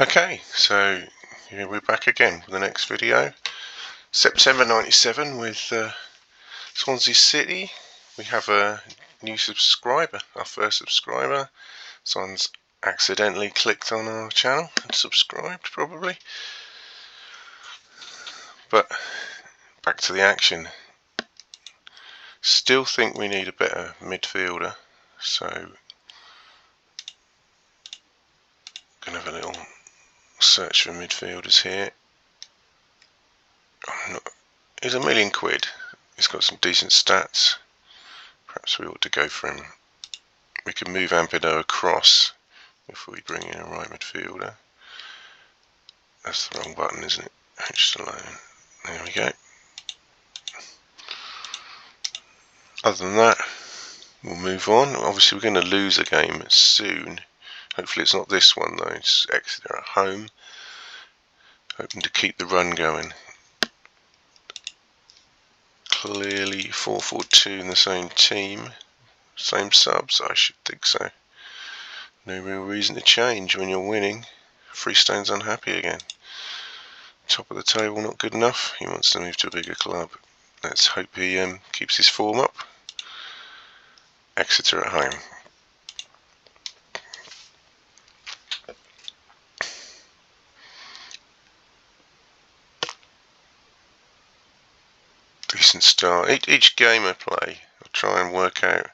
Okay, so here we're back again with the next video. September 97 with Swansea City. We have a new subscriber, our first subscriber. Someone's accidentally clicked on our channel and subscribed probably. But back to the action. Still think we need a better midfielder, so gonna have a little search for midfielders here. He's £1 million. He's got some decent stats. Perhaps we ought to go for him. We can move Ampedo across if we bring in a right midfielder. That's the wrong button, isn't it? H alone. There we go. Other than that, we'll move on. Obviously we're going to lose a game soon. Hopefully it's not this one though. It's Exeter at home. Hoping to keep the run going. Clearly 4-4-2 in the same team. Same subs, I should think so. No real reason to change when you're winning. Freestone's unhappy again. Top of the table not good enough. He wants to move to a bigger club. Let's hope he keeps his form up. Exeter at home. Decent start. Each game I play, I'll try and work out.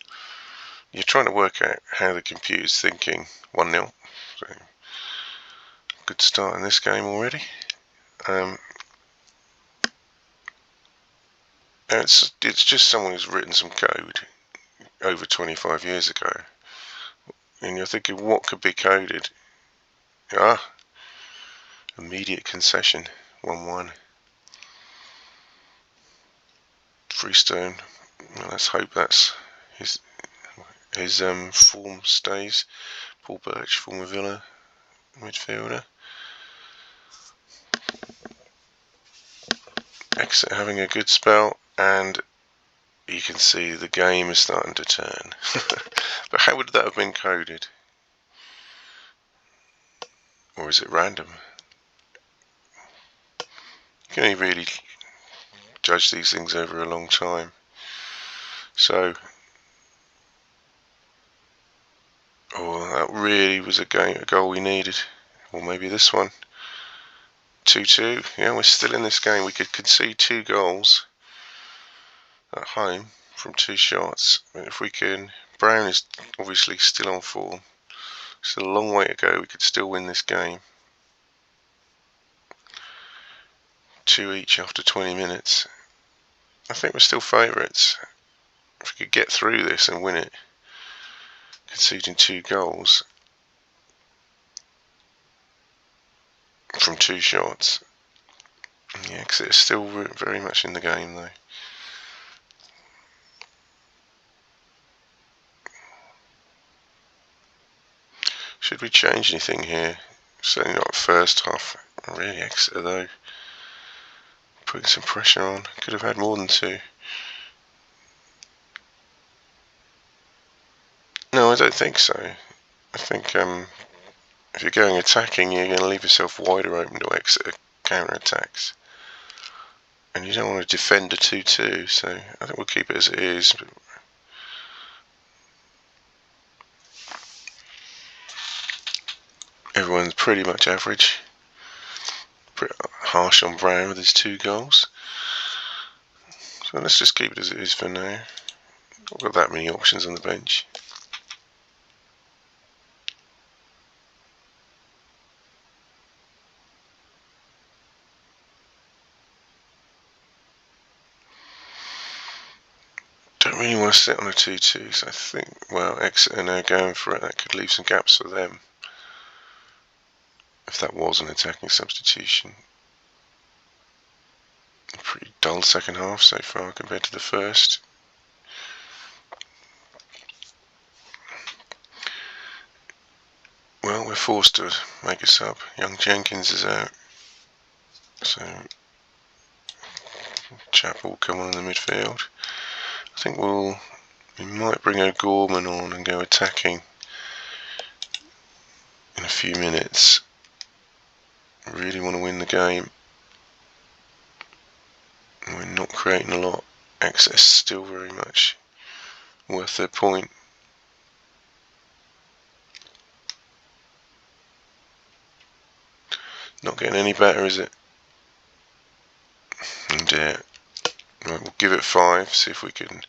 You're trying to work out how the computer's thinking. 1-0. So, good start in this game already. It's just someone who's written some code over 25 years ago, and you're thinking, what could be coded? Immediate concession. 1-1. Freestone. Well, let's hope that's his form stays. Paul Birch, former Villa midfielder. Exeter having a good spell, and you can see the game is starting to turn. But how would that have been coded? Or is it random? You can only really judge these things over a long time. So, that really was a goal we needed. Or maybe this one. 2-2. Yeah, we're still in this game. We could concede 2 goals at home from 2 shots. But if we can, Brown is obviously still on form. Still a long way to go. We could still win this game. 2 each after 20 minutes. I think we're still favourites. If we could get through this and win it, conceding 2 goals from 2 shots. Yeah, Exeter is still very much in the game though. Should we change anything here? Certainly not first half. Really, Exeter though, putting some pressure on. Could have had more than 2. No, I don't think so. I think if you're going attacking, you're going to leave yourself wider open to Exeter counter-attacks. And you don't want to defend a 2-2, so I think we'll keep it as it is. But everyone's pretty much average. Pretty harsh on Brown with his 2 goals. So let's just keep it as it is for now. Not got that many options on the bench. Don't really want to sit on a 2-2, so I think, well, Exeter now going for it. That could leave some gaps for them. If that was an attacking substitution. A pretty dull second half so far compared to the first. Well, we're forced to make a sub. Young Jenkins is out, so Chapel will come on in the midfield. I think we might bring O'Gorman on and go attacking in a few minutes. really want to win the game. We're not creating a lot. Exeter still very much worth their point. Not getting any better, is it? And right, we'll give it 5, see if we can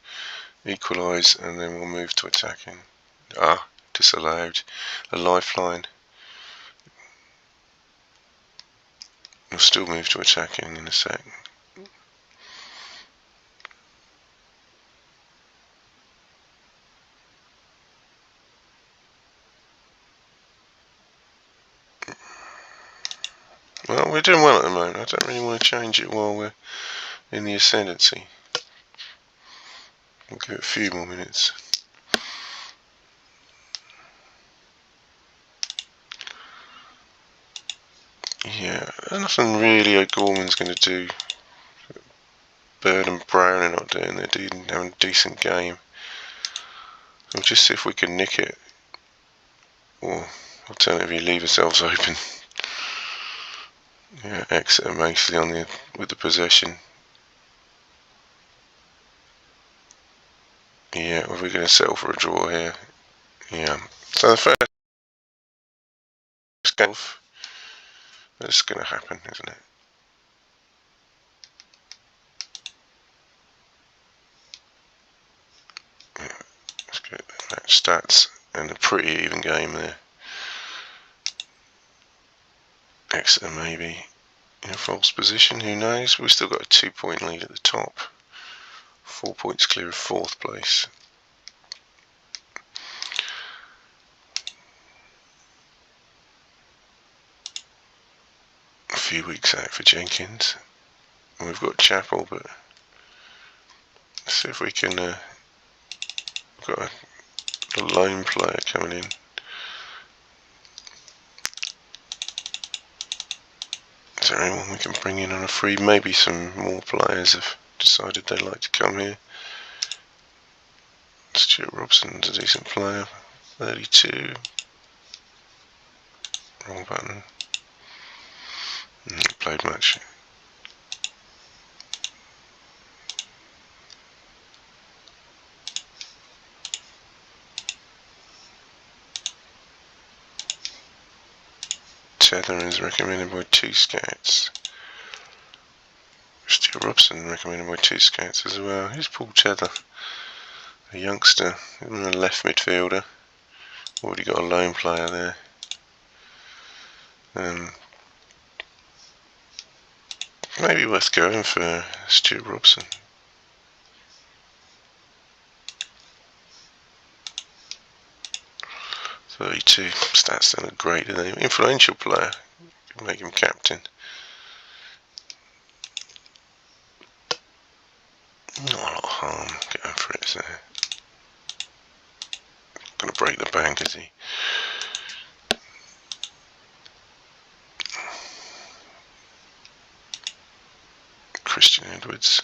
equalise, and then we'll move to attacking. Disallowed. A lifeline. We'll still move to attacking in a sec. Well, we're doing well at the moment. I don't really want to change it while we're in the ascendancy. We'll give it a few more minutes. Yeah, nothing really O'Gorman's going to do. Bird and Brown are not doing. They're having a decent game. We'll just see if we can nick it, or alternatively leave ourselves open. Yeah, Exeter mostly with the possession. Yeah, are we going to settle for a draw here? Yeah. So the first game, that's going to happen, isn't it? Yeah, let's get match stats, and a pretty even game there. Exeter maybe in a false position, who knows? We've still got a 2-point lead at the top. 4 points clear of 4th place. A few weeks out for Jenkins. We've got Chapel, but let's see if we can. We've got a lone player coming in. Is there anyone we can bring in on a free? Maybe some more players have decided they'd like to come here. Stuart Robson's a decent player. 32. Wrong button. Not played much. Tether is recommended by 2 scouts. Stuart Robson recommended by 2 scouts as well. Who's Paul Tether? A youngster, a left midfielder. Already got a lone player there. Maybe worth going for Stuart Robson. .32 stats don't look great, do they? Influential player. Could make him captain. Not a lot of harm going for it, so. Gonna break the bank, is he? Christian Edwards.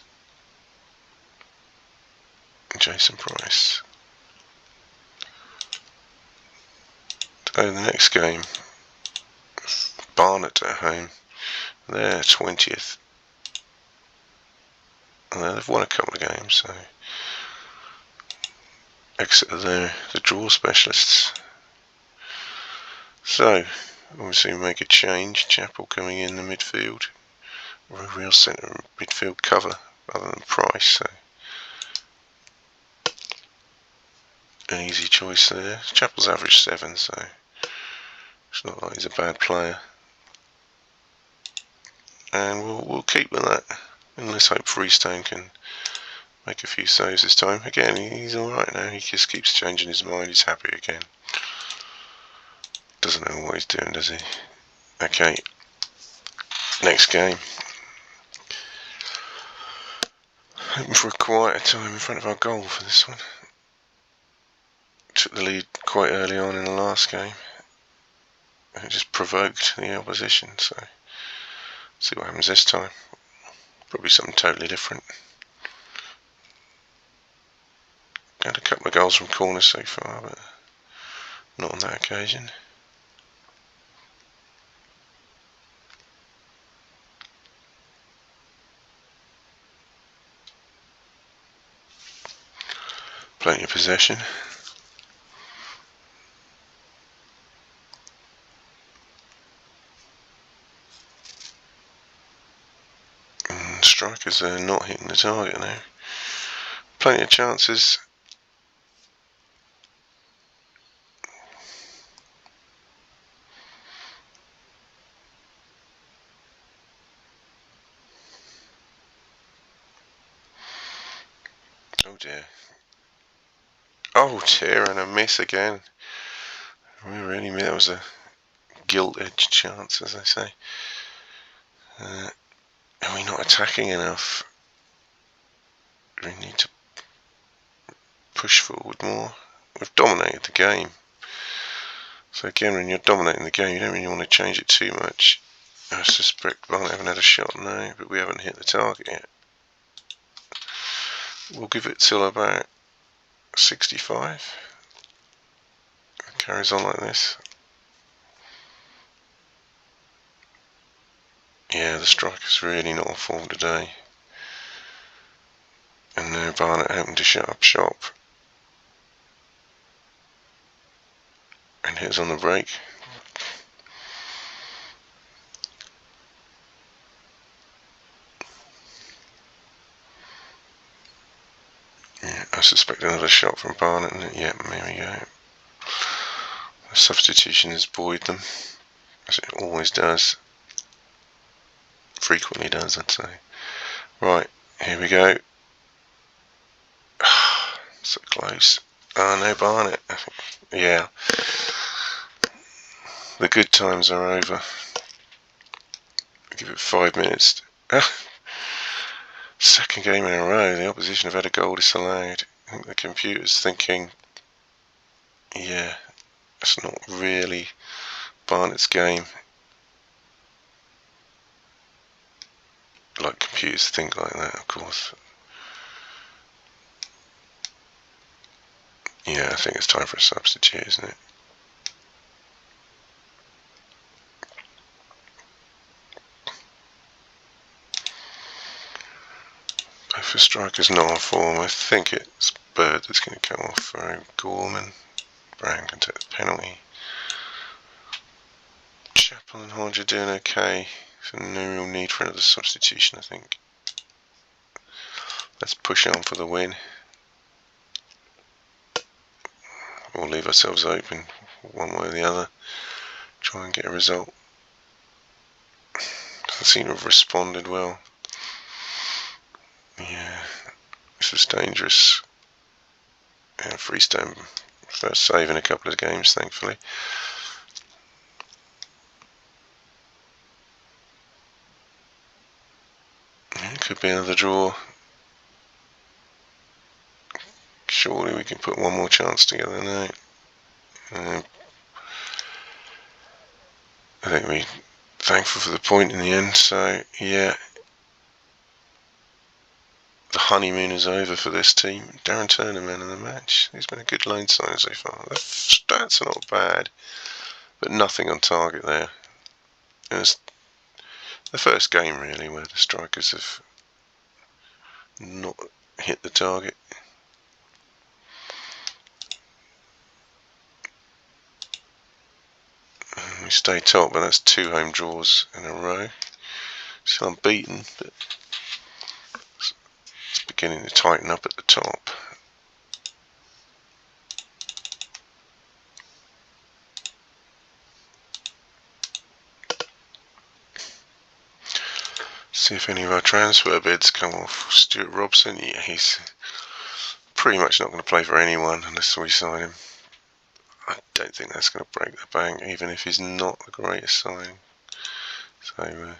Jason Price. So the next game, Barnet at home. They're 20th. They've won a couple of games, so Exeter, they're the draw specialists. So, obviously make a change. Chapel coming in the midfield. Or a real centre midfield cover other than Price, so an easy choice there. Chapel's average 7, so it's not like he's a bad player. And we'll keep with that, and let's hope Freestone can make a few saves this time. Again, he's alright now, he just keeps changing his mind, he's happy again. Doesn't know what he's doing, does he? Okay, next game. Hoping for a quieter time in front of our goal for this one. Took the lead quite early on in the last game. It just provoked the opposition, so see what happens this time. Probably something totally different. Had a couple of goals from corners so far, but not on that occasion. Plenty of possession. And strikers are not hitting the target now. Plenty of chances. Oh dear. Oh dear, and a miss again. We really missed. That was a gilt-edged chance, as they say. Are we not attacking enough? We need to push forward more. We've dominated the game. So again, when you're dominating the game, you don't really want to change it too much. I suspect Barnet haven't had a shot now, but we haven't hit the target yet. We'll give it till about 65. It carries on like this. Yeah, the striker's really not on form today. And now Barnet hoping to shut up shop. And hits on the break. Yeah, I suspect another shot from Barnet. Yeah, there we go. The substitution has buoyed them, as it always does. Frequently does, I'd say. Right, here we go. So close. Oh no, Barnet. Yeah. The good times are over. Give it 5 minutes. Second game in a row, the opposition have had a goal disallowed. I think the computer's thinking, yeah, it's not really Barnet's game. Like computers think like that, of course. Yeah, I think it's time for a substitute, isn't it? Both the strikers not on form. I think it's Bird that's going to come off for Gorman. Brown can take the penalty. Chappell and Hodge are doing okay. So no real need for another substitution, I think. Let's push on for the win. We'll leave ourselves open one way or the other. Try and get a result. Doesn't seem to have responded well. Yeah, this was dangerous. Yeah, Freestone first save in a couple of games, thankfully. Yeah, could be another draw. Surely we can put one more chance together now. I think we're thankful for the point in the end, so yeah. The honeymoon is over for this team. Darren Turner, man of the match. He's been a good loan signing so far. The stats are not bad, but nothing on target there. And it's the first game, really, where the strikers have not hit the target. We stay top, but that's 2 home draws in a row. Still unbeaten, but it's beginning to tighten up at the top. See if any of our transfer bids come off. Stuart Robson, yeah, he's pretty much not going to play for anyone unless we sign him. I don't think that's going to break the bank, even if he's not the greatest signing. So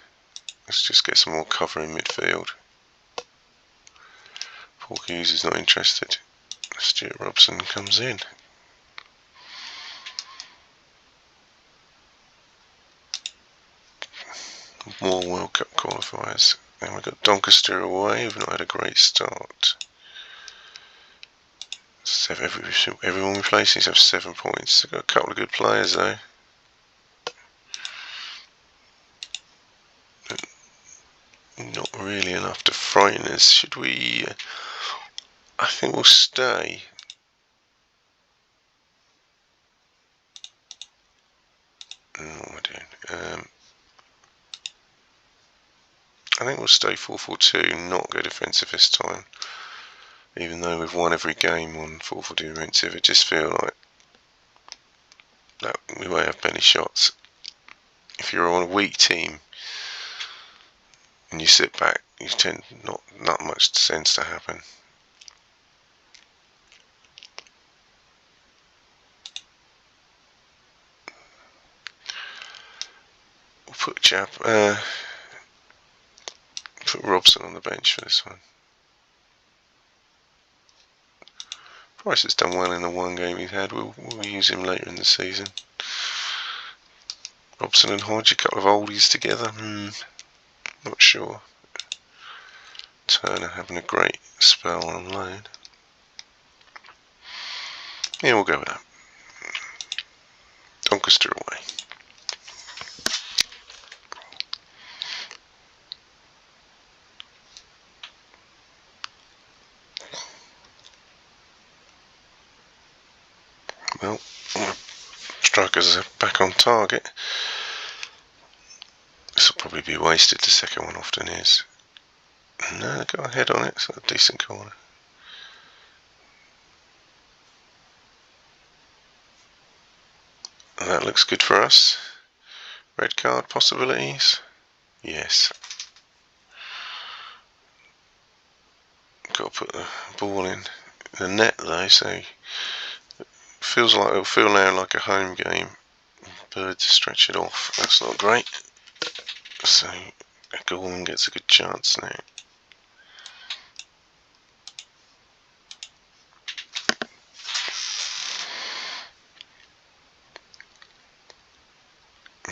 let's just get some more cover in midfield. Paul Hughes is not interested. Stuart Robson comes in. More World Cup qualifiers. Then we've got Doncaster away. We've not had a great start. Everyone we play seems to have 7 points. They've got a couple of good players though. But not really enough to frighten us. Should we? I think we'll stay. What am I doing? I think we'll stay 4-4-2, not go defensive this time. Even though we've won every game on 4-4-2 defensive, it just feels like that we won't have many shots. If you're on a weak team and you sit back, you tend not much sense to happen. We'll put Robson on the bench for this one. Price has done well in the one game he's had. We'll use him later in the season. Robson and Hodge, a couple of oldies together. Not sure. Turner having a great spell on loan. Yeah, we'll go with that. Doncaster away. Well, strikers are back on target. This will probably be wasted, the second one often is. No, they got a head on it, it's a decent corner. That looks good for us. Red card possibilities? Yes. Got to put the ball in the net though, so it it'll feel now like a home game. Birds stretch it off. That's not great. So Gorman gets a good chance now.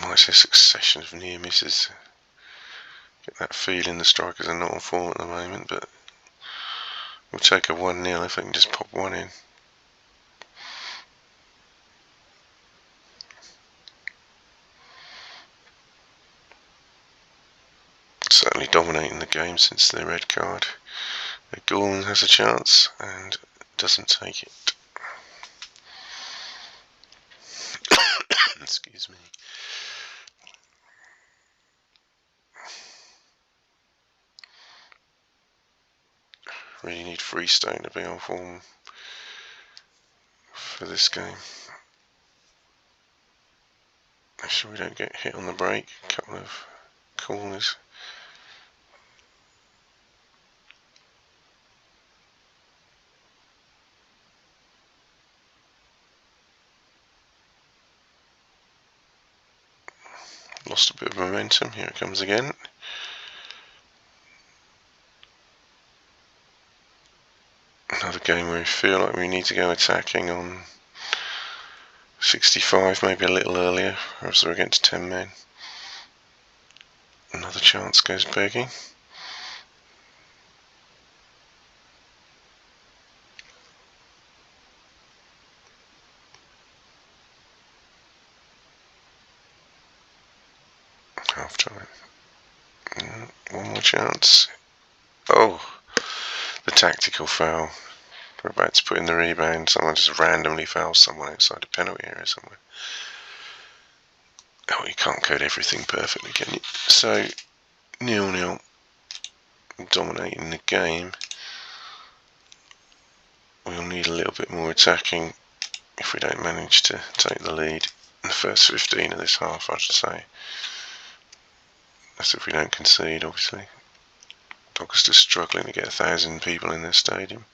Nice a succession of near misses. Get that feeling the strikers are not on form at the moment, but we'll take a 1-0 if they can just pop one in. Certainly dominating the game since the red card. Gorman has a chance and doesn't take it. Excuse me. Really need Freestone to be on form for this game. Make sure we don't get hit on the break. A couple of corners. Lost a bit of momentum. Here it comes again. Another game where we feel like we need to go attacking on 65, maybe a little earlier, or else we're against 10 men. Another chance goes begging. Half time. One more chance. Oh, the tactical foul. We're about to put in the rebound. Someone just randomly fouls someone outside the penalty area somewhere. Oh, you can't code everything perfectly, can you? So, 0-0. Dominating the game. We'll need a little bit more attacking if we don't manage to take the lead in the first 15 of this half, I should say. That's if we don't concede, obviously. Doncaster's struggling to get 1,000 people in their stadium.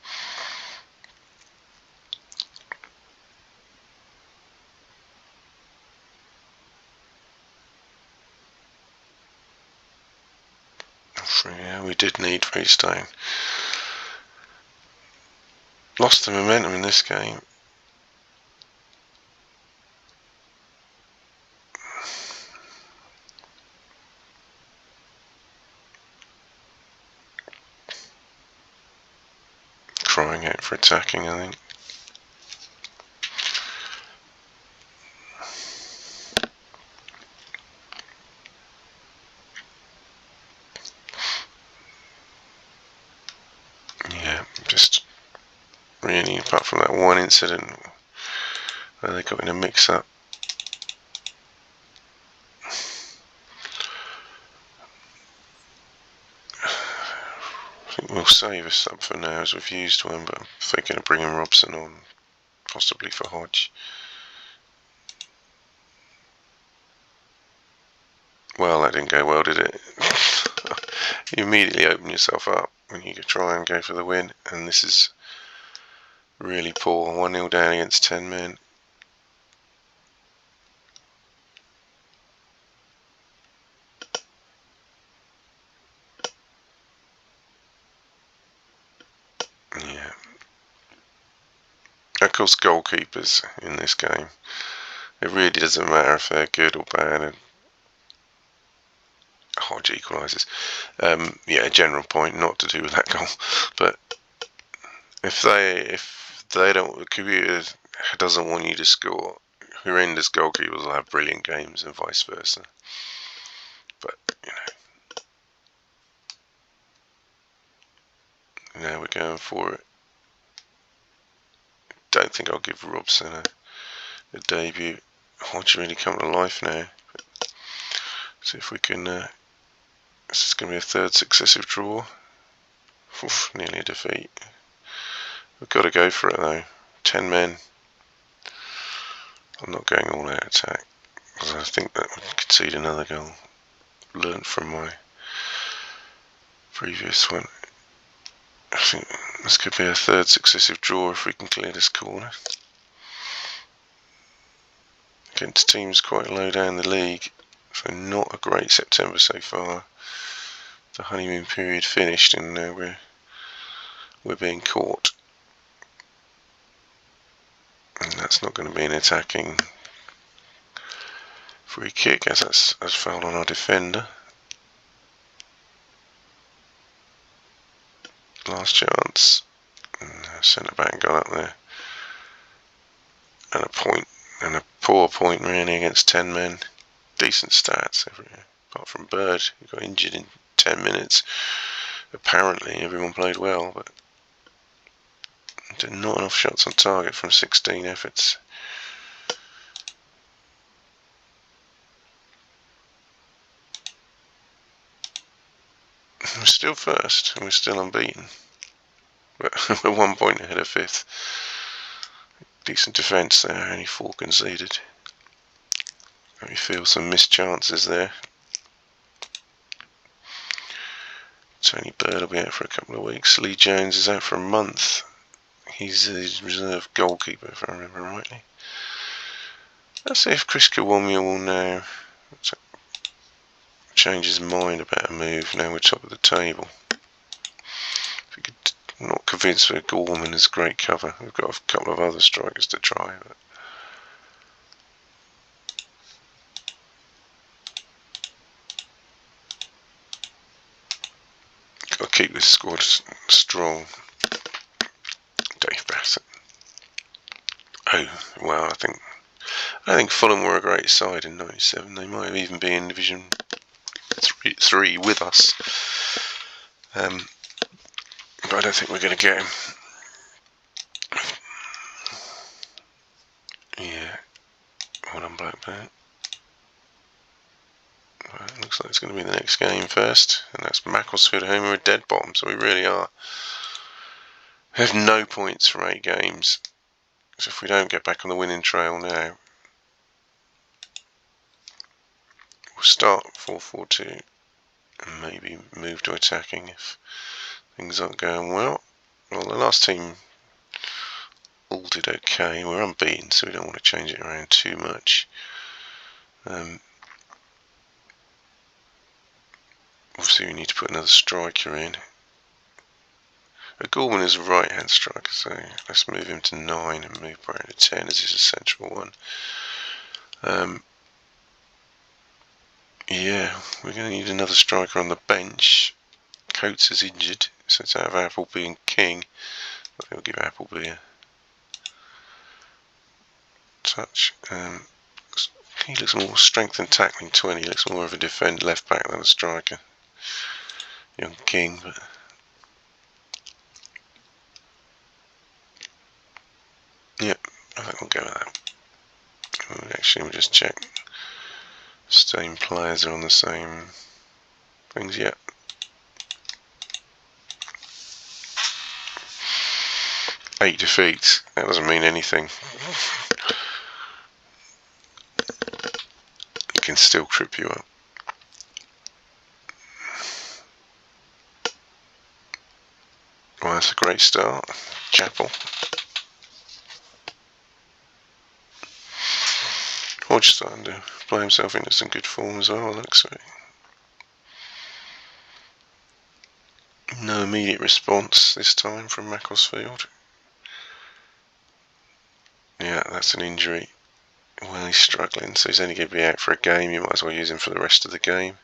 Yeah, we did need Freestone. Lost the momentum in this game. Crying out for attacking, I think. Yeah, just really, apart from that one incident where they got in a mix-up, save us up for now as we've used one, but I'm thinking of bringing Robson on, possibly for Hodge. Well, that didn't go well, did it? You immediately open yourself up when you try and go for the win, and this is really poor. 1-0 down against 10 men. Yeah. Of course, goalkeepers in this game, it really doesn't matter if they're good or bad. And Hodge equalises. Yeah, a general point, not to do with that goal, but if they don't, the computer doesn't want you to score, horrendous goalkeepers will have brilliant games and vice versa. But now we're going for it. Don't think I'll give Robson a debut. Hodge really come to life now. See if we can. This is going to be a third successive draw. Oof, nearly a defeat. We've got to go for it though. 10 men. I'm not going all out attack because I think that would concede another goal. Learned from my previous one. I think this could be a third successive draw if we can clear this corner. Against teams quite low down the league, so not a great September so far. The honeymoon period finished and now we're being caught. And that's not going to be an attacking free kick as that's fouled on our defender. Last chance. Centre back got up there. And a point, and a poor point really against 10 men. Decent stats everywhere, apart from Bird, who got injured in 10 minutes. Apparently everyone played well, but did not enough shots on target from 16 efforts. We're still first, and we're still unbeaten. But we're 1 point ahead of 5th. Decent defence there, only 4 conceded. We feel some missed chances there. Tony Bird will be out for a couple of weeks. Lee Jones is out for a month. He's his reserve goalkeeper, if I remember rightly. Let's see if Chris Kawamia will now change his mind about a move. Now we're top of the table. I'm not convinced that Gorman is great cover. We've got a couple of other strikers to try. But got to keep this squad strong. Dave Bassett. Oh, well, I think Fulham were a great side in '97. They might have even been in Division 3 with us. But I don't think we're going to get him. Yeah. Well done, Blackburn. Well, it looks like it's going to be the next game first. And that's Macclesfield at home. We're a dead bottom, so we really are. We have no points from 8 games. So if we don't get back on the winning trail now, we'll start 4-4-2 and maybe move to attacking if things aren't going well. Well, the last team all did okay. We're unbeaten, so we don't want to change it around too much. Obviously we need to put another striker in. Gorman is a right hand striker, so let's move him to 9 and move Brown to 10 as his essential one. Yeah, we're going to need another striker on the bench. Coates is injured, so it's out of Appleby and King. I think we'll give Appleby a touch. He looks more strength and tackling 20. He looks more of a defender left back than a striker. Young King, but yep, I think we'll go with that. Actually, we'll just check. Same players are on the same things yet. 8 defeats. That doesn't mean anything. It can still trip you up. Well, that's a great start. Chapel. Hodge starting to play himself into some good form as well, looks like. No immediate response this time from Macclesfield. Yeah, that's an injury. Well, he's struggling, so he's only going to be out for a game. You might as well use him for the rest of the game.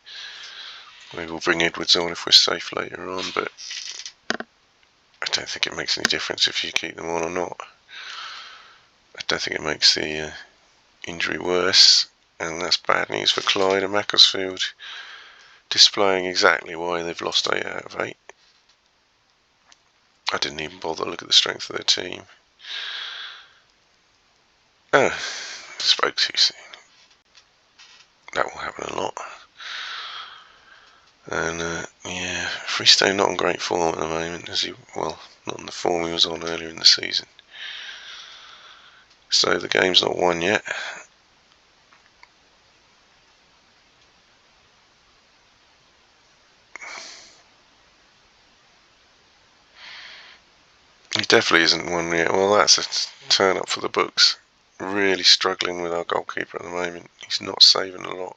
Maybe we'll bring Edwards on if we're safe later on, but I don't think it makes any difference if you keep them on or not. I don't think it makes the injury worse, and that's bad news for Clyde and Macclesfield, displaying exactly why they've lost 8 out of 8. I didn't even bother to look at the strength of their team. Oh, spoke too soon. That will happen a lot. And yeah, Freestone not in great form at the moment, not in the form he was on earlier in the season. So the game's not won yet. He definitely isn't won yet. Well, that's a turn up for the books. Really struggling with our goalkeeper at the moment. He's not saving a lot.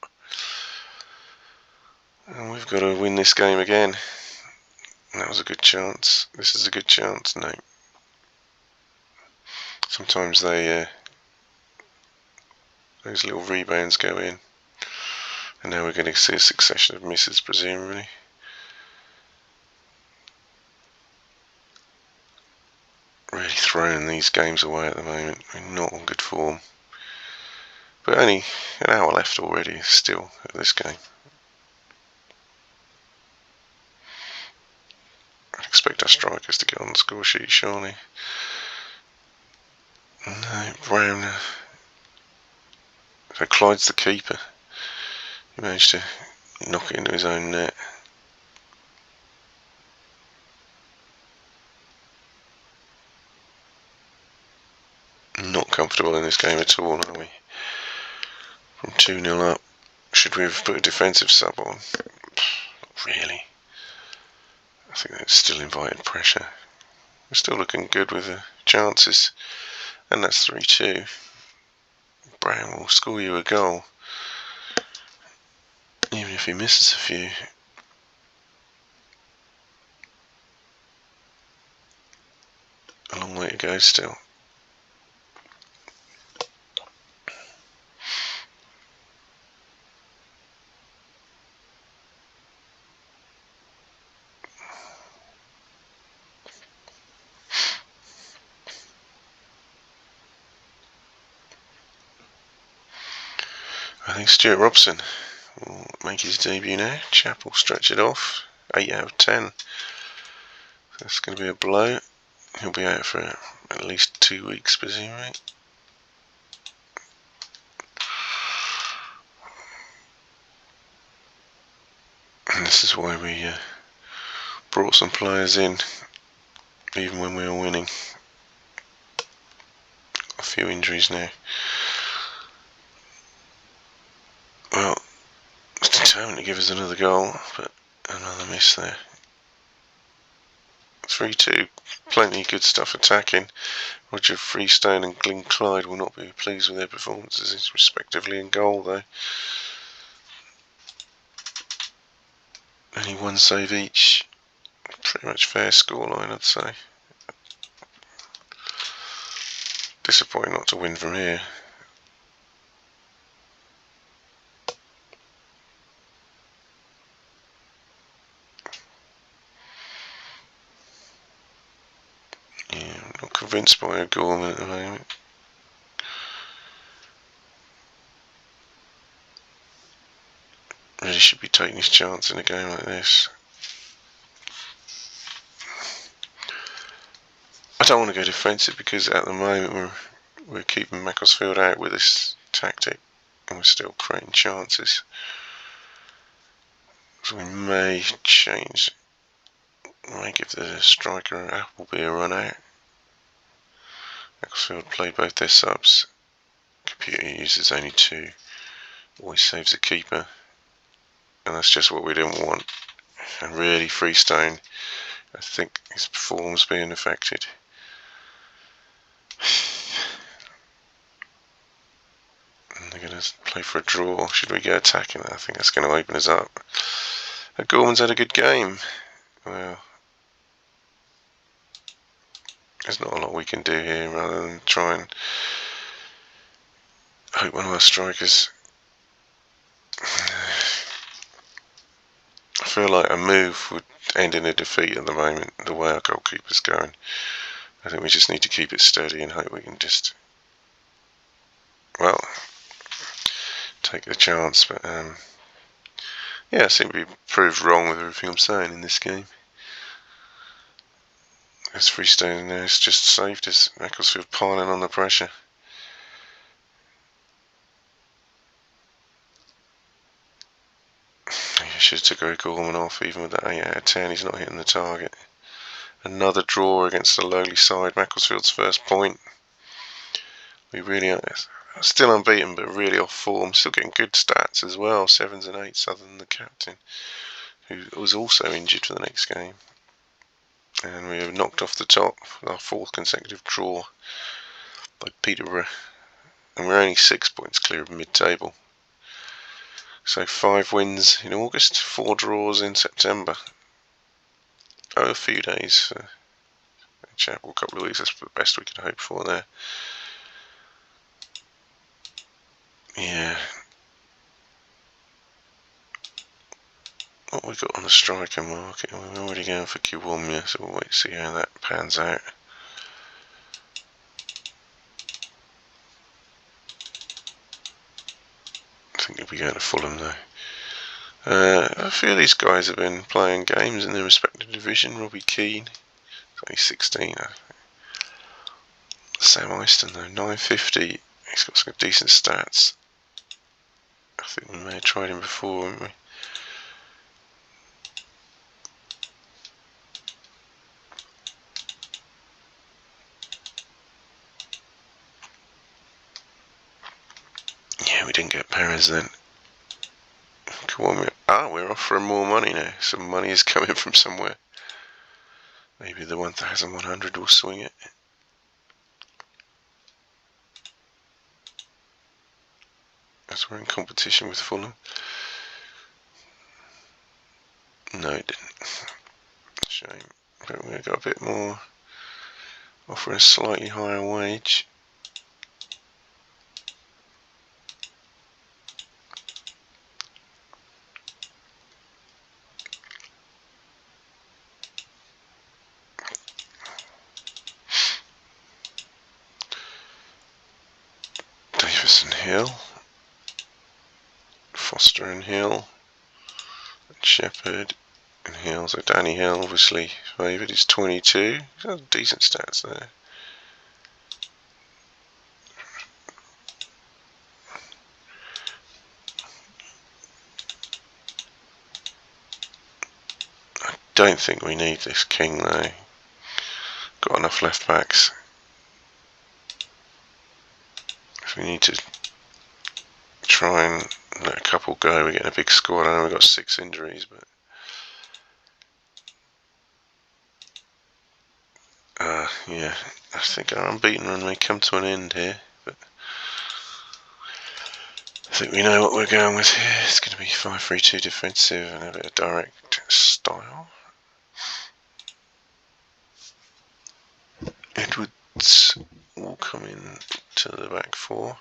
And we've got to win this game again. That was a good chance. This is a good chance. No. Sometimes those little rebounds go in. And now we're going to see a succession of misses, presumably. Really throwing these games away at the moment. We're not on good form. But only an hour left already still of this game. I'd expect our strikers to get on the score sheet, surely. No, Brown. So Clyde's the keeper. He managed to knock it into his own net. Not comfortable in this game at all, are we? From 2-0 up. Should we have put a defensive sub on? Not really. I think that's still invited pressure. We're still looking good with the chances. And that's 3-2. Brown will score you a goal. Even if he misses a few. A long way to go still. I think Stuart Robson will make his debut now. Chappell stretch it off. 8 out of 10. That's going to be a blow. He'll be out for at least 2 weeks, presumably. And this is why we brought some players in, even when we were winning. A few injuries now. Well, it's determined to give us another goal, but another miss there. 3-2. Plenty of good stuff attacking. Roger Freestone and Glyn Clyde will not be pleased with their performances, respectively, in goal, though. Only 1 save each. Pretty much fair scoreline, I'd say. Disappointing not to win from here. Yeah, I'm not convinced by O'Gorman at the moment. Really should be taking his chance in a game like this. I don't want to go defensive because at the moment we're keeping Macclesfield out with this tactic and we're still creating chances. So we may change. We may give the striker Appleby a run out. Macclesfield played both their subs. Computer uses only 2. Always saves the keeper. And that's just what we didn't want. And really, Freestone, I think his form's being affected. And they're going to play for a draw. Should we go attacking? I think that's going to open us up. Gorman's had a good game. Well, there's not a lot we can do here rather than try and hope one of our strikers. I feel like a move would end in a defeat at the moment, the way our goalkeeper's going. I think we just need to keep it steady and hope we can just, well, take the chance. But yeah, I seem to be proved wrong with everything I'm saying in this game. As Freestone there has just saved us. Macclesfield piling on the pressure. He should have took Gorman off. Even with that 8 out of 10, he's not hitting the target. Another draw against the lowly side. Macclesfield's first point. We really are still unbeaten, but really off form. Still getting good stats as well, 7s and 8s, other than the captain, who was also injured for the next game. And we have knocked off the top with our 4th consecutive draw by Peterborough. And we're only 6 points clear of mid-table. So 5 wins in August, 4 draws in September. Oh, a few days for a couple of weeks. That's the best we could hope for there. Yeah. What we got on the striker market? We're already going for Kiwomya, so we'll wait to see how that pans out. I think he'll be going to Fulham though. A few of these guys have been playing games in their respective division. Robbie Keane, he's only 16. Sam Eyston though, 950. He's got some decent stats. I think we may have tried him before, haven't we? Yeah, we didn't get Perez then. Come on, we're offering more money now. Some money is coming from somewhere. Maybe the 1,100 will swing it. As we're in competition with Fulham. No, it didn't. Shame. But we got a bit more. Offering a slightly higher wage. Davis and Hill. Foster and Hill. And Shepherd and Hill. So Danny Hill obviously favoured. He's 22. He's got decent stats there. Don't think we need this King though. Got enough left backs. If we need to try and let a couple go, we're getting a big squad. I know we've got 6 injuries, but yeah, I think our unbeaten run may come to an end here. But I think we know what we're going with here. It's going to be 5-3-2 defensive and a bit of direct style. Edwards will come in to the back 4.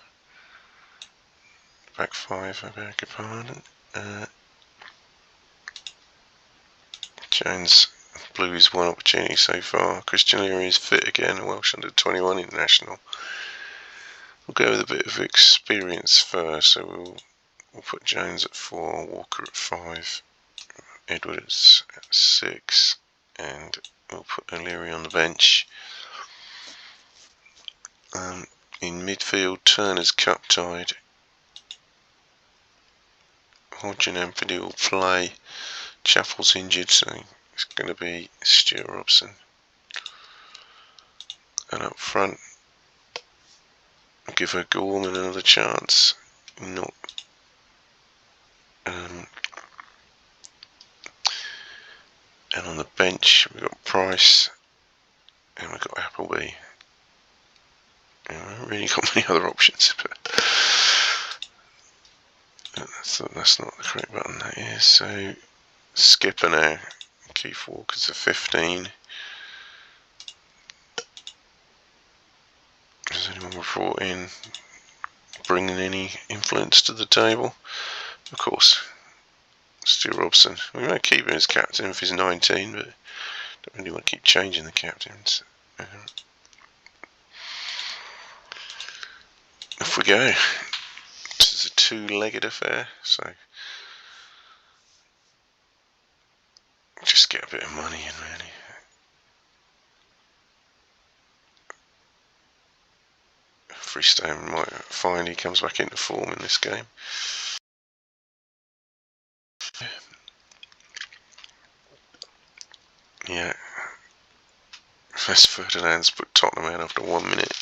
Back 5, I beg your pardon. Jones blew his one opportunity so far. Christian Leary is fit again, Welsh under 21 international. We'll go with a bit of experience first, so we'll put Jones at 4, Walker at 5, Edwards at 6, and we'll put O'Leary on the bench. In midfield, Turner's cup tied. Hodgson Anthony will play. Chappell's injured, so it's going to be Stuart Robson. And up front, give her Gorman another chance. Not. And on the bench we've got Price and we've got Appleby. And we haven't really got many other options, but that's not the correct button, that is. So skipper now. Keith Walker's a 15. Has anyone brought in, bringing any influence to the table? Of course, Stu Robson. We might keep him as captain if he's 19, but don't really want to keep changing the captains. Off we go. This is a two-legged affair, so just get a bit of money in, really. Freestone might find he comes back into form in this game. Yeah. West Ferdinand's put Tottenham out after 1 minute.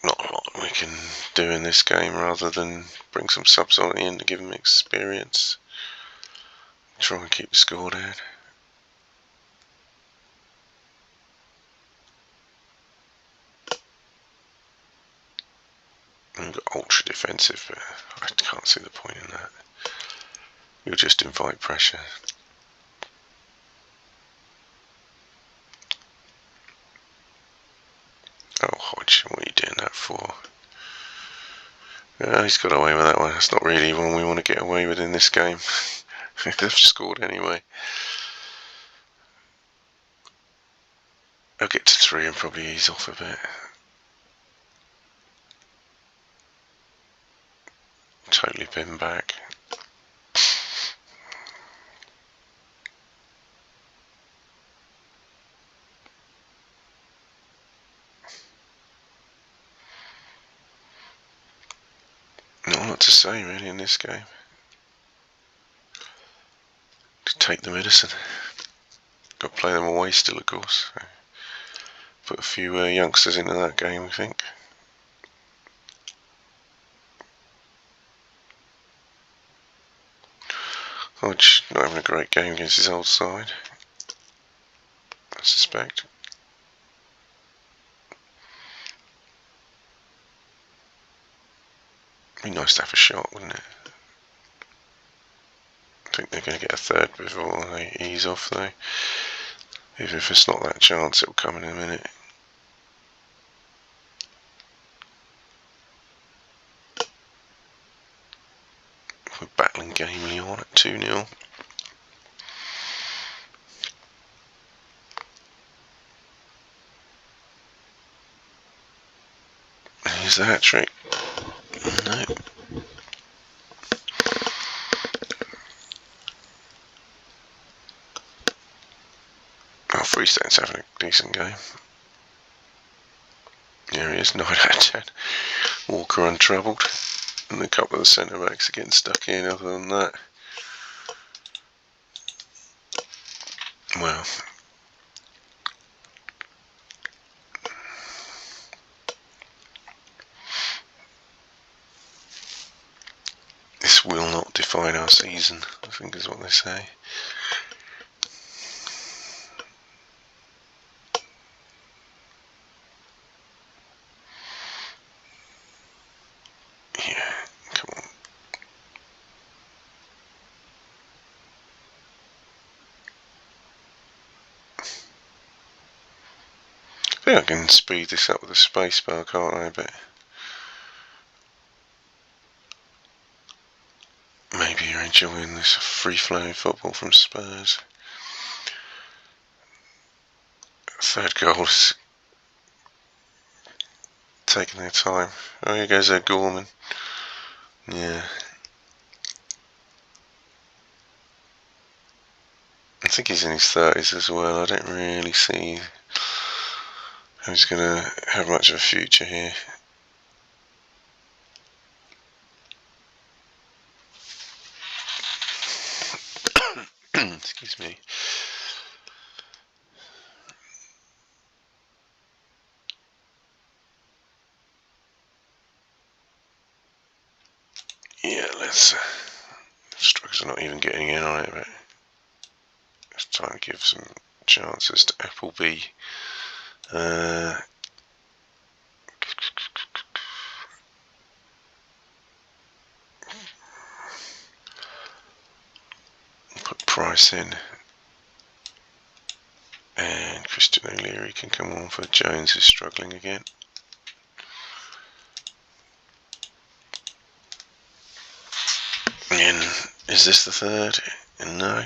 Not a lot we can do in this game rather than bring some subs on at the end to give them experience. Try and keep the score down. We've got ultra defensive, but I can't see the point in that. You'll just invite pressure. Oh, Hodge, what are you doing that for? He's got away with that one. That's not really one we want to get away with in this game. They've scored anyway. I'll get to 3 and probably ease off a bit. Totally been back. Not a lot to say really in this game. To take the medicine. Got to play them away still, of course. So put a few youngsters into that game, I think. Hodge not having a great game against his old side, I suspect. Be nice to have a shot, wouldn't it? I think they're going to get a third before they ease off, though. Even if it's not that chance, it'll come in a minute. We're battling gamely on at 2-0. Here's the hat-trick. No. Oh, Freestone's having a decent game. There he is, 9 out of 10. Walker untroubled. And a couple of the centre backs are getting stuck in other than that. Well. This will not define our season, I think is what they say. Yeah, come on. I think I can speed this up with a space bar, can't I? But maybe you're enjoying this free-flowing football from Spurs. Third goal is taking their time. Oh, here goes Gorman. Yeah. I think he's in his 30s as well. I don't really see who's going to have much of a future here. Excuse me. Yeah, let's. Strikers are not even getting in on it, but let's try and give some chances to Appleby. Put Price in. And Christian O'Leary can come on for Jones, who's struggling again. And is this the third? No.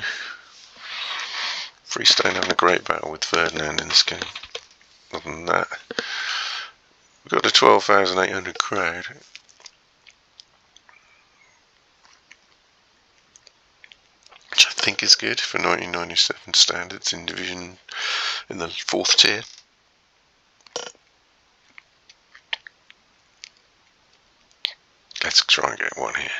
Freestone having a great battle with Ferdinand in this game. Other than that, we've got a 12,800 crowd. Which I think is good for 1997 standards in division in the 4th tier. Let's try and get one here.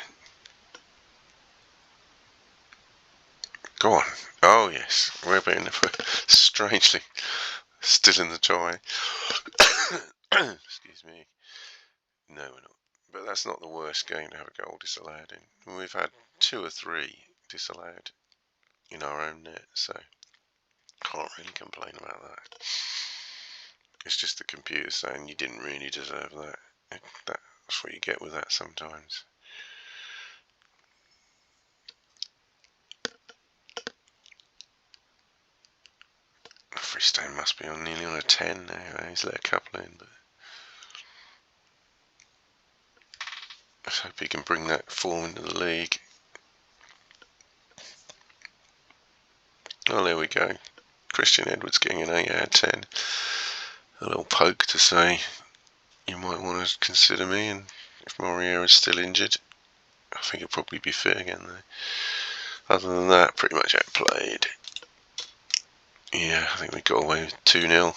Go on. Oh yes, we're being strangely still in the tie. Excuse me. No, we're not. But that's not the worst game to have a goal disallowed in. We've had 2 or 3 disallowed in our own net, so can't really complain about that. It's just the computer saying you didn't really deserve that. That's what you get with that sometimes. Freestone must be on nearly on a 10 now. He's let a couple in, but let's hope he can bring that form into the league. Oh, there we go. Christian Edwards getting an 8 out of 10. A little poke to say you might want to consider me, and if Moriera is still injured, I think he'll probably be fit again though. Other than that, pretty much outplayed. Yeah, I think we got away with 2-0.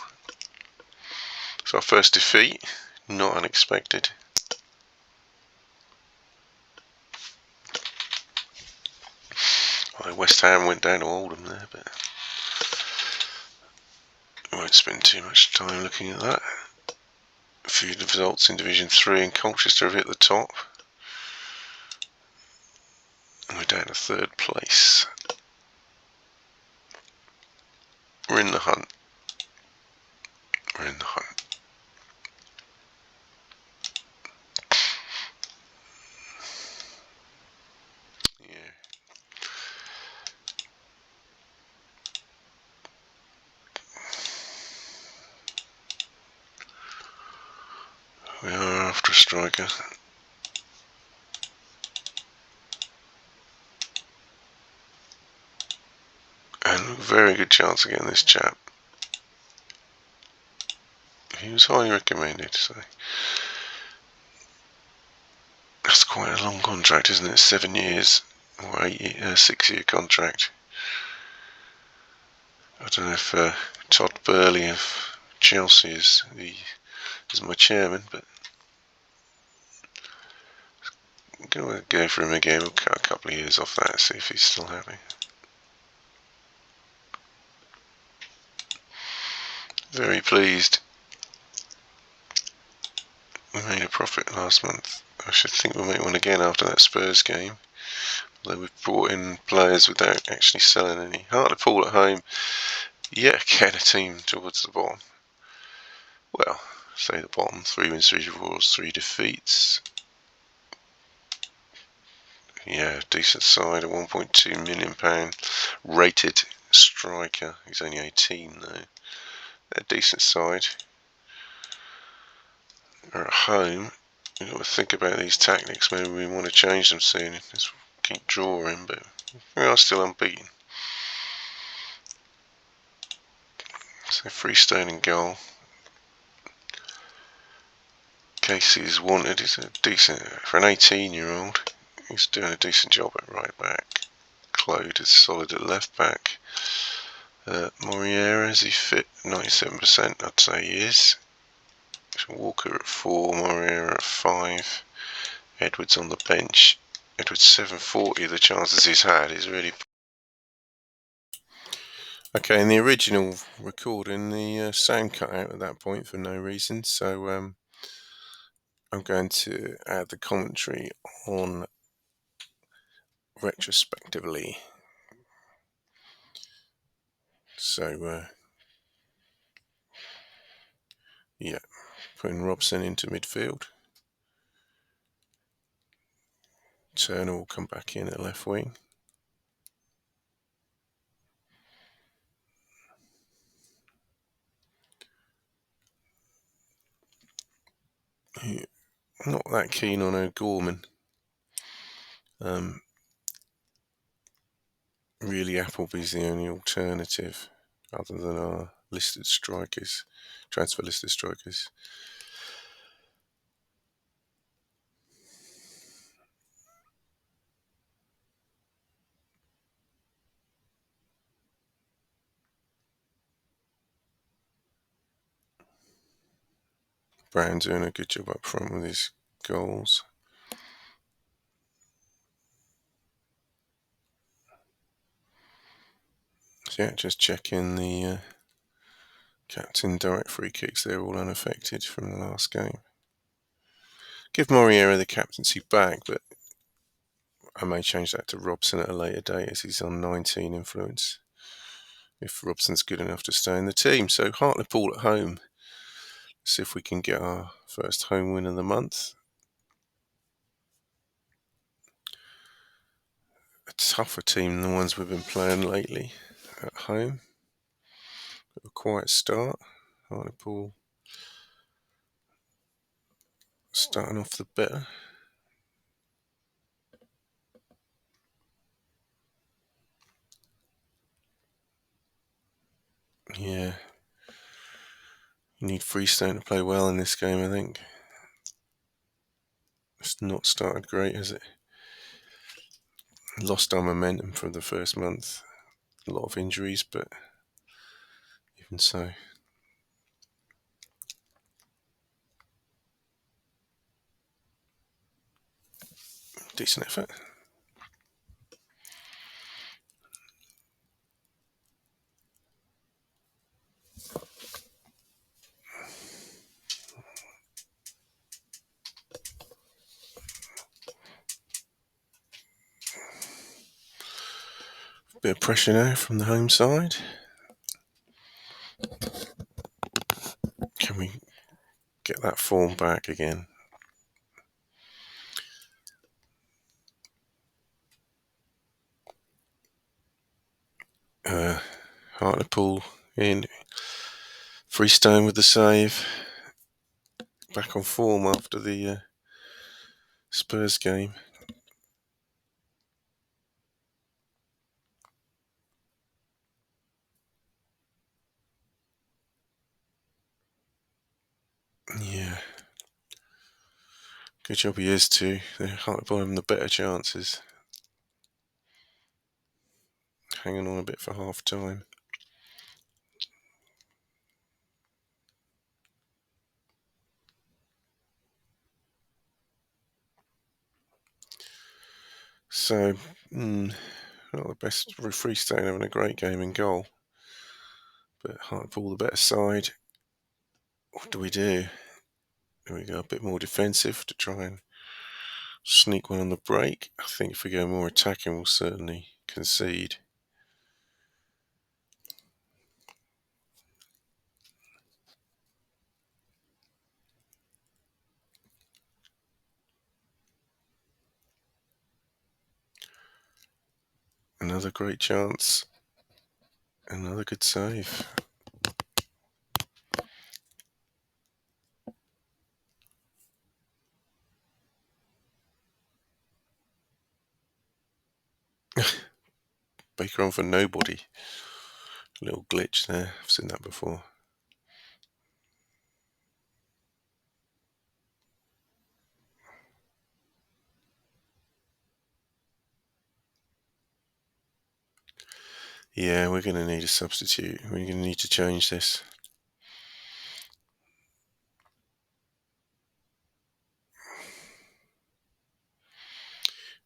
So our first defeat, not unexpected. West Ham went down to Oldham there, but I won't spend too much time looking at that. A few of the results in Division 3 and Colchester have hit the top. And we're down to 3rd place. We're in the hunt. We're in the hunt. Yeah. We are after a striker. And a very good chance of getting this chap. He was highly recommended, so that's quite a long contract, isn't it? 7 years or 6-year contract. I don't know if Todd Burley of Chelsea is my chairman, but I'm going to go for him again. We'll cut a couple of years off that, see if he's still happy. Very pleased. We made a profit last month. I should think we'll make one again after that Spurs game. Although we've brought in players without actually selling any. Hartlepool at home. Yet again a team towards the bottom. Well, say the bottom. 3 wins, 3 draws, 3 defeats. Yeah, decent side, a £1.2 million rated striker. He's only 18 though. They're a decent side. They're at home. We've got to think about these tactics. Maybe we want to change them soon. Let's keep drawing, but we are still unbeaten. So Freestone in goal. Casey is wanted. He's a decent, for an 18-year-old, he's doing a decent job at right back. Claude is solid at left back. Moriera, is he fit? 97%, I'd say he is. Walker at 4, Moriera at 5. Edwards on the bench. Edwards 740, the chances he's had is really... Okay, in the original recording, the sound cut out at that point for no reason, so I'm going to add the commentary on retrospectively. So, yeah, putting Robson into midfield. Turner will come back in at left wing. Not that keen on O'Gorman. Really, Appleby's the only alternative other than our listed strikers, transfer listed strikers. Brown doing a good job up front with his goals. So yeah, just checking the captain direct free kicks. They're all unaffected from the last game. Give Moriera the captaincy back, but I may change that to Robson at a later date as he's on 19 influence. If Robson's good enough to stay in the team. So Hartlepool at home. See if we can get our first home win of the month. A tougher team than the ones we've been playing lately at home. A quiet start. Hartlepool starting off the better. Yeah. You need Freestone to play well in this game, I think. It's not started great, has it? Lost our momentum from the first month. A lot of injuries, but even so. Decent effort. Bit of pressure now from the home side. Can we get that form back again? Hartlepool in. Freestone with the save. Back on form after the Spurs game. Yeah. Good job he is too. The Hartlepool having the better chances. Hanging on a bit for half time. So, not the best. Freestone having a great game in goal. But Hartlepool the better side. What do we do? Do we go a bit more defensive to try and sneak one on the break? I think if we go more attacking, we'll certainly concede. Another great chance. Another good save. Baker on for nobody. A little glitch there. I've seen that before. Yeah, we're going to need a substitute. We're going to need to change this.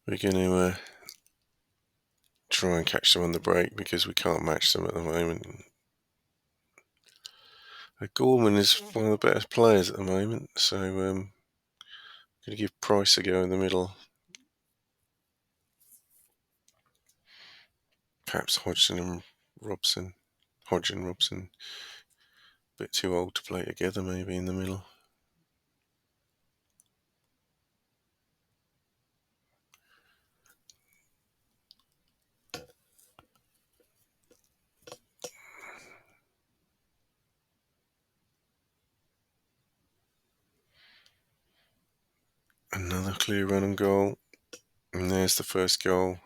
We're going to try and catch them on the break because we can't match them at the moment. Gorman is one of the better players at the moment, so going to give Price a go in the middle. Perhaps Hodge and Robson, a bit too old to play together maybe in the middle. Another clear run and goal. And there's the first goal.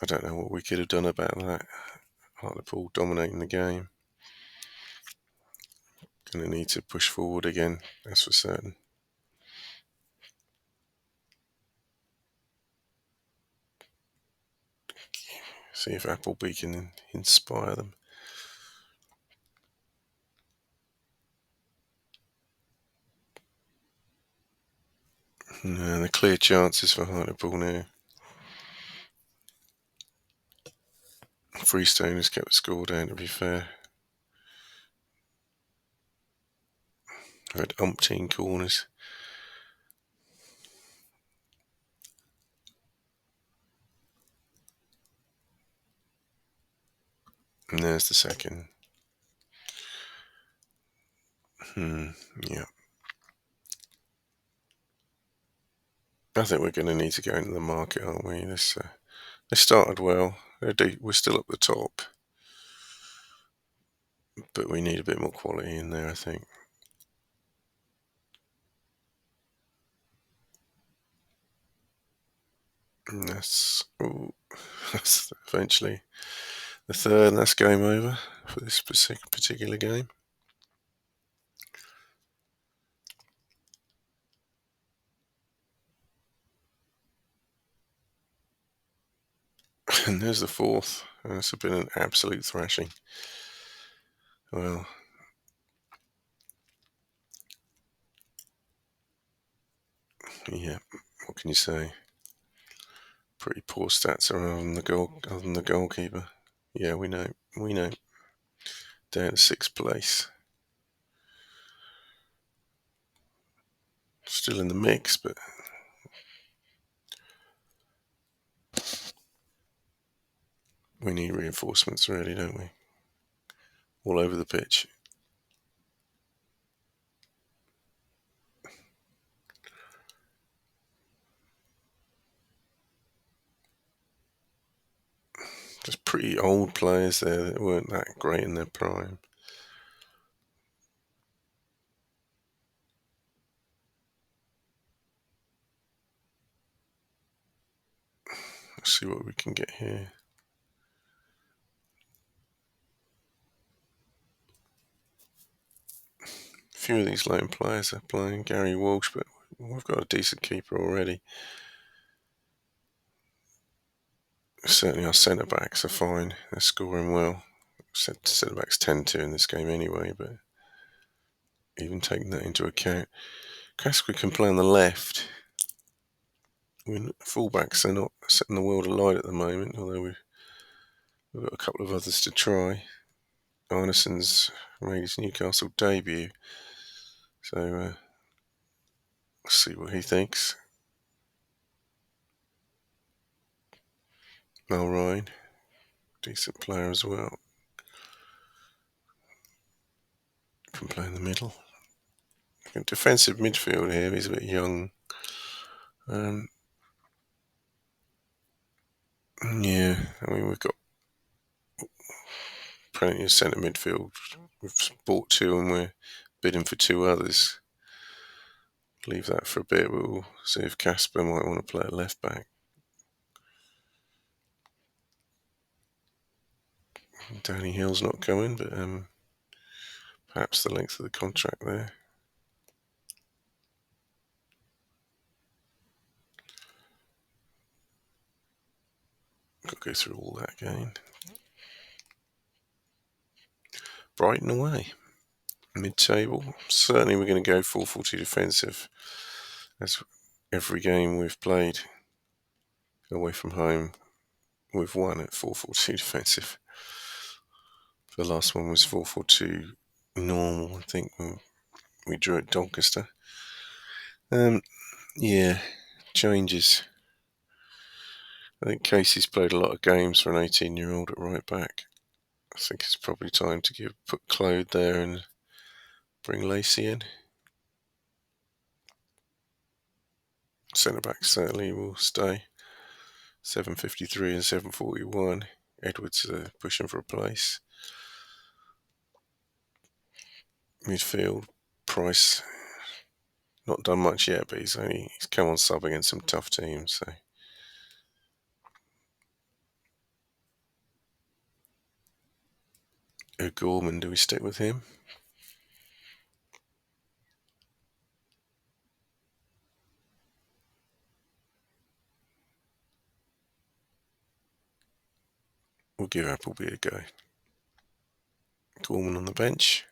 I don't know what we could have done about that. Hartlepool dominating the game. Going to need to push forward again, that's for certain. See if Appleby can inspire them. No, the clear chances for Hartlepool now. Freestone has kept the score down, to be fair. Had umpteen corners. And there's the second. Yeah. I think we're going to need to go into the market, aren't we? They started well. We're still up the top. But we need a bit more quality in there, I think. And that's eventually the third, and that's game over for this particular game. And there's the fourth. And it's been an absolute thrashing. Well, yeah, what can you say? Pretty poor stats around other than the goalkeeper. Yeah, we know. Down to sixth place. Still in the mix, but we need reinforcements, really, don't we? All over the pitch. Just pretty old players there that weren't that great in their prime. Let's see what we can get here. A few of these lone players are playing. Gary Walsh, but we've got a decent keeper already. Certainly our centre-backs are fine. They're scoring well. Centre-backs 10-2 in this game anyway, but even taking that into account, Casper can play on the left. Fullbacks are not setting the world alight at the moment, although we've got a couple of others to try. Arneson's made his Newcastle debut, so we'll see what he thinks. Mel Ryan, decent player as well. Can play in the middle. Defensive midfield here, he's a bit young. Yeah, I mean, we've got plenty of centre midfield. We've bought two and we're bidding for two others. Leave that for a bit. We'll see if Casper might want to play at left back. Danny Hill's not coming, but perhaps the length of the contract there. Got to go through all that again. Brighton away. Mid-table. Certainly we're going to go 4-4-2 defensive. As every game we've played away from home, we've won at 4-4-2 defensive. The last one was 4-4-2 normal, I think, when we drew at Doncaster. Yeah, changes. I think Casey's played a lot of games for an 18-year-old at right back. I think it's probably time to put Claude there and bring Lacey in. Centre back certainly will stay. 7.53 and 7.41. Edwards pushing for a place. Midfield, Price, not done much yet, but he's come on sub against some tough teams. So O'Gorman, do we stick with him? We'll give Appleby a go. Gorman on the bench.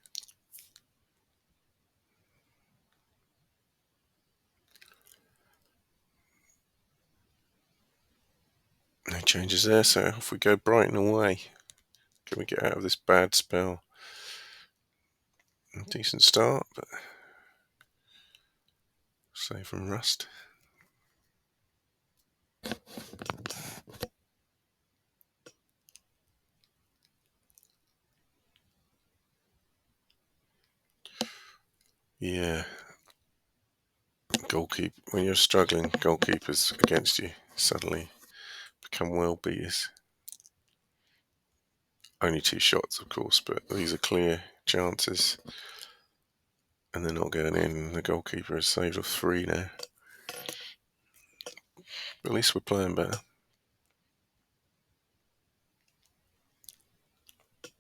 No changes there, so off we go. Brighton away. Can we get out of this bad spell? A decent start, but save from rust. Yeah. Goalkeeper. When you're struggling, goalkeepers against you suddenly become well beaters. Only 2 shots, of course, but these are clear chances. And they're not going in. The goalkeeper has saved off 3 now. But at least we're playing better.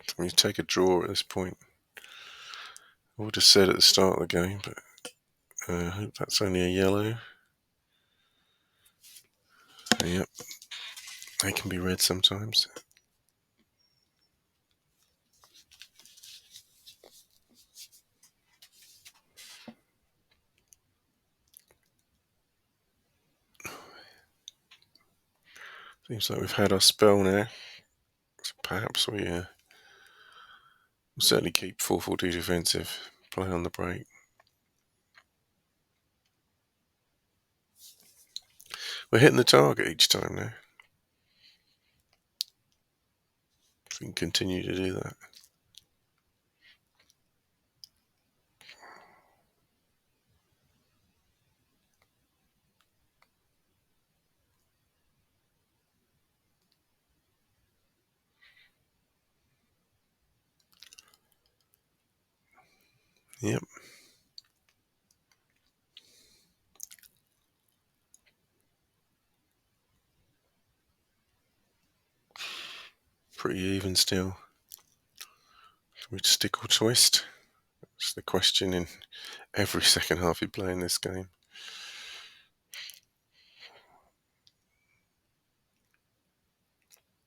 Can we take a draw at this point? I would have said at the start of the game, but I hope that's only a yellow. Yep. They can be red sometimes. Seems like we've had our spell now. So perhaps we'll certainly keep 4-4-2 defensive, play on the break. We're hitting the target each time now. If we can continue to do that. Yep. Pretty even still. Can we stick or twist? That's the question in every second half you play in this game.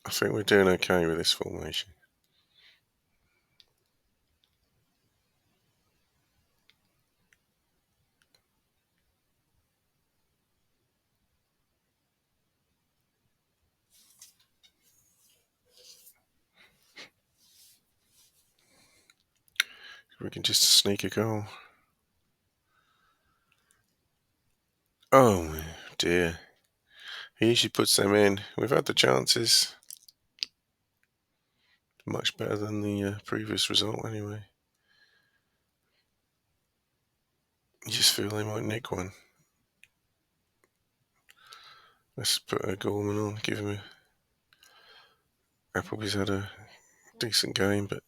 I think we're doing okay with this formation. We can just sneak a goal. Oh dear. He usually puts them in. We've had the chances. Much better than the previous result anyway. You just feel they might nick one. Let's put a Gorman on, give him Appleby's had a decent game, but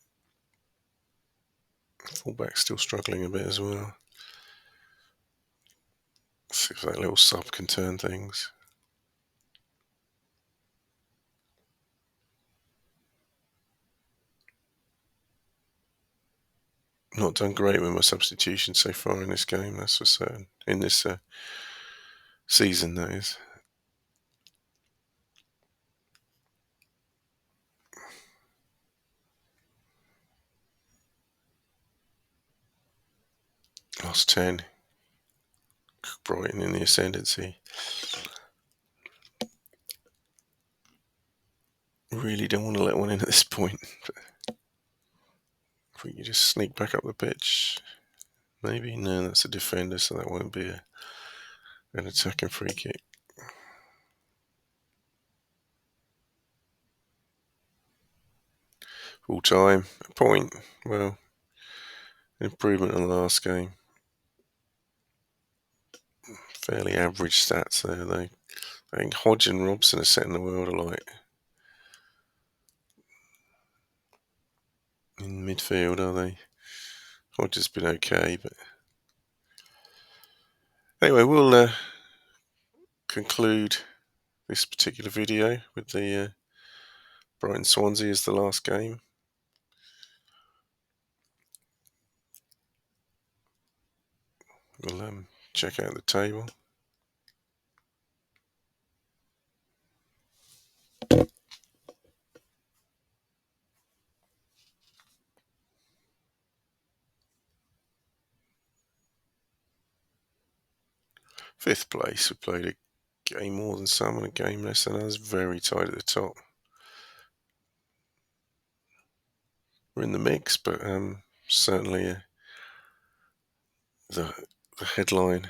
fullback's still struggling a bit as well. See if that little sub can turn things. Not done great with my substitutions so far in this game, that's for certain. In this season, that is. Lost 10. Brighton in the ascendancy. Really don't want to let one in at this point. But if we could just sneak back up the pitch. Maybe? No, that's a defender, so that won't be an attacking free kick. Full time, a point. Well, improvement on the last game. Fairly average stats there, though. I think Hodge and Robson are setting the world alight in midfield, are they? Hodge has been okay, but anyway, we'll conclude this particular video with the Brighton Swansea as the last game. We'll check out the table. Fifth place, we played a game more than some and a game less than others. Very tight at the top. We're in the mix, but certainly the headline